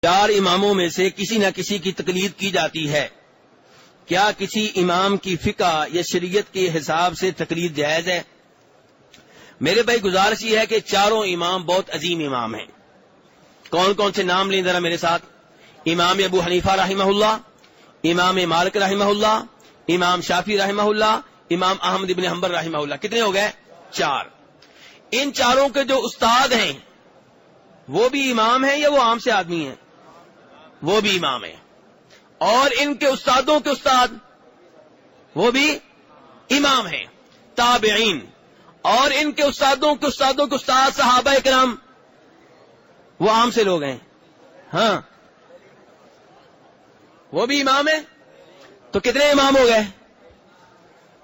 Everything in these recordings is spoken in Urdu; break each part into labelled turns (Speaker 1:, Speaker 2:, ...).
Speaker 1: 4 اماموں میں سے کسی نہ کسی کی تقلید کی جاتی ہے، کیا کسی امام کی فقہ یا شریعت کے حساب سے تقلید جائز ہے؟ میرے بھائی گزارش یہ ہے کہ 4 امام بہت عظیم امام ہیں. کون کون سے نام لیں ذرا میرے ساتھ؟ امام ابو حنیفہ رحمہ اللہ، امام مالک رحمہ اللہ، امام شافعی رحمہ اللہ، امام احمد بن حنبل رحمہ اللہ. کتنے ہو گئے؟ 4. ان 4 کے جو استاد ہیں وہ بھی امام ہیں یا وہ عام سے آدمی ہیں؟ وہ بھی امام ہیں. اور ان کے استادوں کے استاد وہ بھی امام ہیں، تابعین. اور ان کے استادوں کے استاد صحابہ کرام وہ عام سے لوگ ہیں. ہاں وہ بھی امام ہیں. تو کتنے امام ہو گئے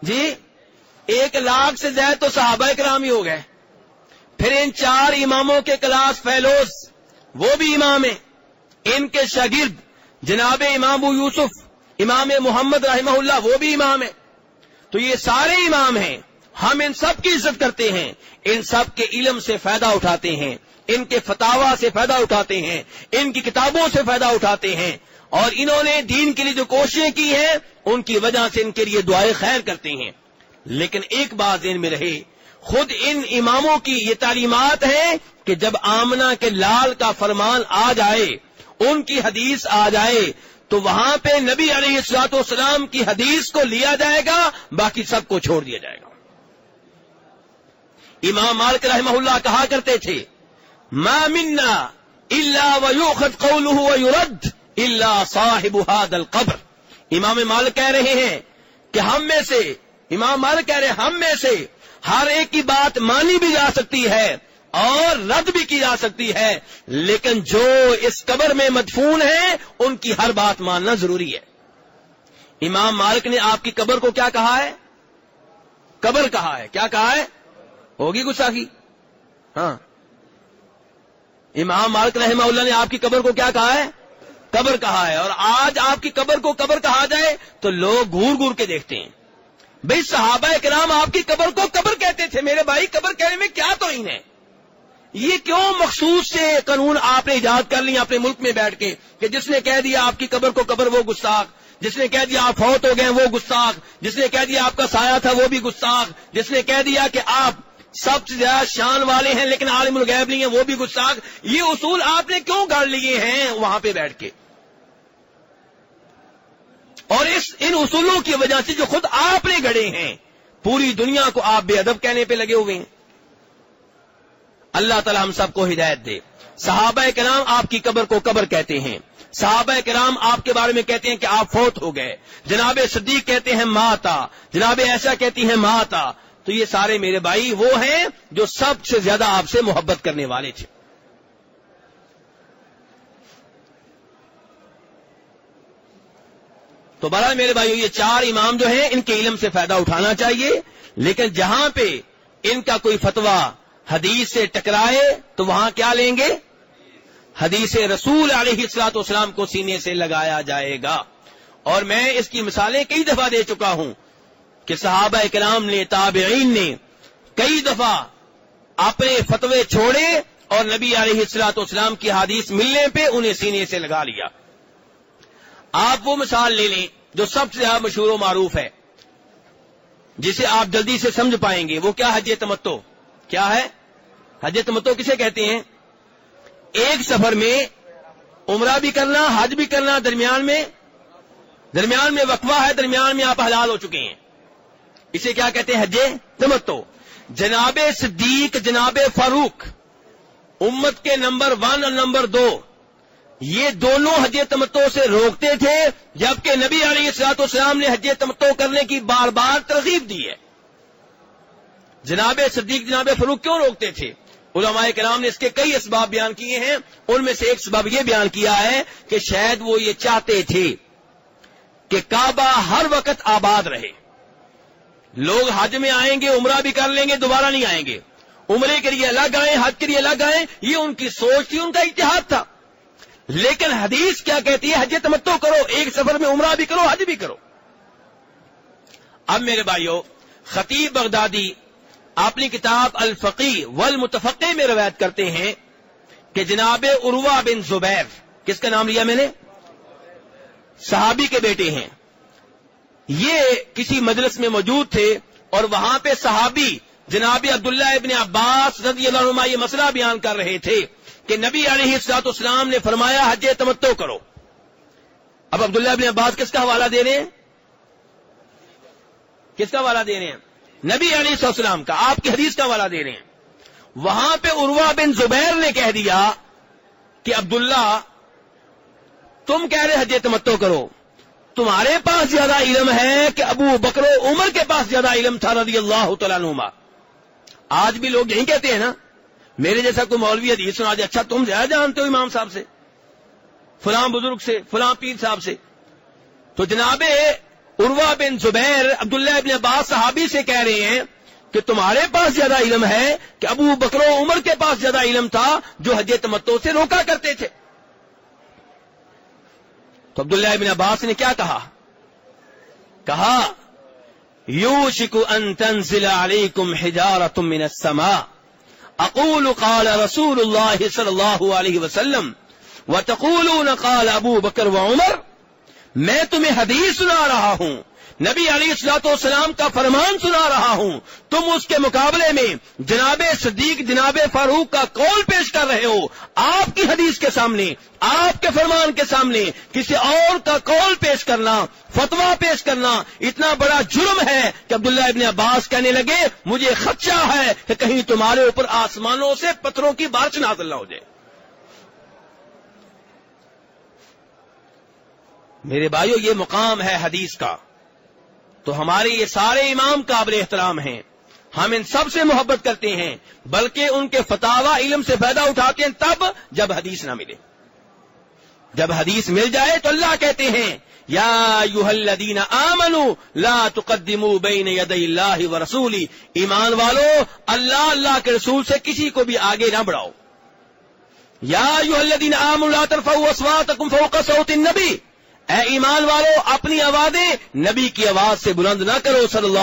Speaker 1: جی؟ 1,00,000 سے زائد تو صحابہ کرام ہی ہو گئے. پھر ان 4 اماموں کے کلاس فیلوز وہ بھی امام ہیں. ان کے شاگرد جناب امام ابو یوسف امام محمد رحمہ اللہ وہ بھی امام ہیں. تو یہ سارے امام ہیں. ہم ان سب کی عزت کرتے ہیں، ان سب کے علم سے فائدہ اٹھاتے ہیں، ان کے فتاوی سے فائدہ اٹھاتے ہیں، ان کی کتابوں سے فائدہ اٹھاتے ہیں، اور انہوں نے دین کے لیے جو کوششیں کی ہیں ان کی وجہ سے ان کے لیے دعائیں خیر کرتے ہیں. لیکن ایک بات ذہن میں رہے، خود ان اماموں کی یہ تعلیمات ہیں کہ جب آمنہ کے لال کا فرمان آ جائے، ان کی حدیث آ جائے، تو وہاں پہ نبی علیہ الصلوۃ والسلام کی حدیث کو لیا جائے گا، باقی سب کو چھوڑ دیا جائے گا. امام مالک رحمہ اللہ کہا کرتے تھے، ما منا الا ویؤخذ قوله ویرد الا صاحب هذا القبر. امام مالک کہہ رہے ہیں کہ ہم میں سے ہر ایک کی بات مانی بھی جا سکتی ہے اور رد بھی کی جا سکتی ہے، لیکن جو اس قبر میں مدفون ہیں ان کی ہر بات ماننا ضروری ہے. امام مالک نے آپ کی قبر کو کیا کہا ہے؟ قبر کہا ہے. کیا کہا ہے؟ ہوگی گستاخی؟ ہاں. امام مالک رحمہ اللہ نے آپ کی قبر کو کیا کہا ہے؟ قبر کہا ہے. اور آج آپ کی قبر کو قبر کہا جائے تو لوگ گھور گھور کے دیکھتے ہیں. بھئی صحابہ کرام آپ کی قبر کو قبر کہتے تھے. میرے بھائی قبر کہنے میں کیا توہین ہے؟ یہ کیوں مخصوص سے قانون آپ نے ایجاد کر لی اپنے ملک میں بیٹھ کے کہ جس نے کہہ دیا آپ کی قبر کو قبر وہ گستاخ، جس نے کہہ دیا آپ فوت ہو گئے وہ گستاخ، جس نے کہہ دیا آپ کا سایہ تھا وہ بھی گستاخ، جس نے کہہ دیا کہ آپ سب سے زیادہ شان والے ہیں لیکن عالم الغیب نہیں ہیں وہ بھی گستاخ. یہ اصول آپ نے کیوں گاڑ لیے ہیں وہاں پہ بیٹھ کے؟ اور ان اصولوں کی وجہ سے جو خود آپ نے گڑے ہیں پوری دنیا کو آپ بے ادب کہنے پہ لگے ہوئے ہیں. اللہ تعالی ہم سب کو ہدایت دے. صحابہ کرام آپ کی قبر کو قبر کہتے ہیں. صحابہ کرام آپ کے بارے میں کہتے ہیں کہ آپ فوت ہو گئے. جناب صدیق کہتے ہیں ماتا، جناب عائشہ کہتی ہیں ماتا. تو یہ سارے میرے بھائی وہ ہیں جو سب سے زیادہ آپ سے محبت کرنے والے تھے. تو بہرحال میرے بھائیو یہ 4 امام جو ہیں ان کے علم سے فائدہ اٹھانا چاہیے، لیکن جہاں پہ ان کا کوئی فتویٰ حدیث سے ٹکرائے تو وہاں کیا لیں گے؟ حدیث رسول علیہ الصلوۃ والسلام کو سینے سے لگایا جائے گا. اور میں اس کی مثالیں کئی دفعہ دے چکا ہوں کہ صحابہ کرام نے، تابعین نے کئی دفعہ اپنے فتوے چھوڑے اور نبی علیہ الصلوۃ والسلام کی حدیث ملنے پہ انہیں سینے سے لگا لیا. آپ وہ مثال لے لیں جو سب سے زیادہ مشہور و معروف ہے، جسے آپ جلدی سے سمجھ پائیں گے. وہ کیا؟ حج تمتع. کیا ہے حج تمتع؟ کسے کہتے ہیں؟ ایک سفر میں عمرہ بھی کرنا، حج بھی کرنا، درمیان میں وقفہ ہے، درمیان میں آپ حلال ہو چکے ہیں. اسے کیا کہتے ہیں؟ حج تمتع. جناب صدیق، جناب فاروق امت کے نمبر 1 اور نمبر 2 یہ دونوں حج تمتع سے روکتے تھے، جبکہ نبی علیہ الصلوۃ والسلام نے حج تمتع کرنے کی بار بار ترغیب دی ہے. جناب صدیق، جناب فاروق کیوں روکتے تھے؟ علماء کرام نے اس کے کئی اسباب بیان کیے ہیں. ان میں سے ایک سبب یہ بیان کیا ہے کہ شاید وہ یہ چاہتے تھے کہ کعبہ ہر وقت آباد رہے. لوگ حج میں آئیں گے، عمرہ بھی کر لیں گے، دوبارہ نہیں آئیں گے. عمرے کے لیے الگ آئیں، حج کے لیے الگ آئیں، یہ ان کی سوچ تھی، ان کا اجتہاد تھا. لیکن حدیث کیا کہتی ہے؟ حج تمتع کرو، ایک سفر میں عمرہ بھی کرو، حج بھی کرو. اب میرے بھائیو، خطیب بغدادی اپنی کتاب الفقی والمتفقہ میں روایت کرتے ہیں کہ جناب عروہ بن زبیر کس کا نام لیا میں نے؟ صحابی کے بیٹے ہیں. یہ کسی مجلس میں موجود تھے اور وہاں پہ صحابی جناب عبداللہ ابن عباس رضی اللہ عنہما یہ مسئلہ بیان کر رہے تھے کہ نبی علیہ الصلوۃ والسلام نے فرمایا حج تمتع کرو. اب عبداللہ ابن عباس کس کا حوالہ دے رہے ہیں؟ کس کا حوالہ دے رہے ہیں؟ نبی علیہ الصلوۃ والسلام کا، آپ کی حدیث کا حوالہ دے رہے ہیں. وہاں پہ عروہ بن زبیر نے کہہ دیا کہ عبداللہ تم کہہ رہے حج تمتع کرو، تمہارے پاس زیادہ علم ہے کہ ابو بکر و عمر کے پاس زیادہ علم تھا رضی اللہ تعالیٰ عنہما. آج بھی لوگ یہی کہتے ہیں نا، میرے جیسا کوئی مولوی حدیث سنا دے، اچھا تم زیادہ جانتے ہو امام صاحب سے، فلاں بزرگ سے، فلاں پیر صاحب سے. تو جناب عروہ بن زبیر عبداللہ ابن عباس صحابی سے کہہ رہے ہیں کہ تمہارے پاس زیادہ علم ہے کہ ابو بکر و عمر کے پاس زیادہ علم تھا جو حج تمتع سے روکا کرتے تھے. تو عبداللہ ابن عباس نے کیا کہا یوشک ان تنزل علیکم حجارۃ من السماء اقول قال رسول اللہ صلی اللہ علیہ وسلم وتقولون قال ابو بکر و عمر. میں تمہیں حدیث سنا رہا ہوں، نبی علیہ الصلوۃ والسلام کا فرمان سنا رہا ہوں، تم اس کے مقابلے میں جناب صدیق جناب فاروق کا قول پیش کر رہے ہو. آپ کی حدیث کے سامنے، آپ کے فرمان کے سامنے کسی اور کا قول پیش کرنا، فتویٰ پیش کرنا اتنا بڑا جرم ہے کہ عبداللہ ابن عباس کہنے لگے مجھے خدشہ ہے کہ کہیں تمہارے اوپر آسمانوں سے پتھروں کی بارش نازل نہ ہو جائے. میرے بھائیو، یہ مقام ہے حدیث کا. تو ہمارے یہ سارے امام قابل احترام ہیں، ہم ان سب سے محبت کرتے ہیں، بلکہ ان کے فتاوی علم سے فائدہ اٹھاتے ہیں تب جب حدیث نہ ملے. جب حدیث مل جائے تو اللہ کہتے ہیں یا ایھا الذین آمنوا لا تقدموا بین یدی اللہ ورسولہ. ایمان والو، اللہ کے رسول سے کسی کو بھی آگے نہ بڑھاؤ. یا ایھا الذین آمنوا لا ترفعوا اصواتکم فوق صوت النبی. اے ایمان والو، اپنی آوازیں نبی کی آواز سے بلند نہ کرو صلی اللہ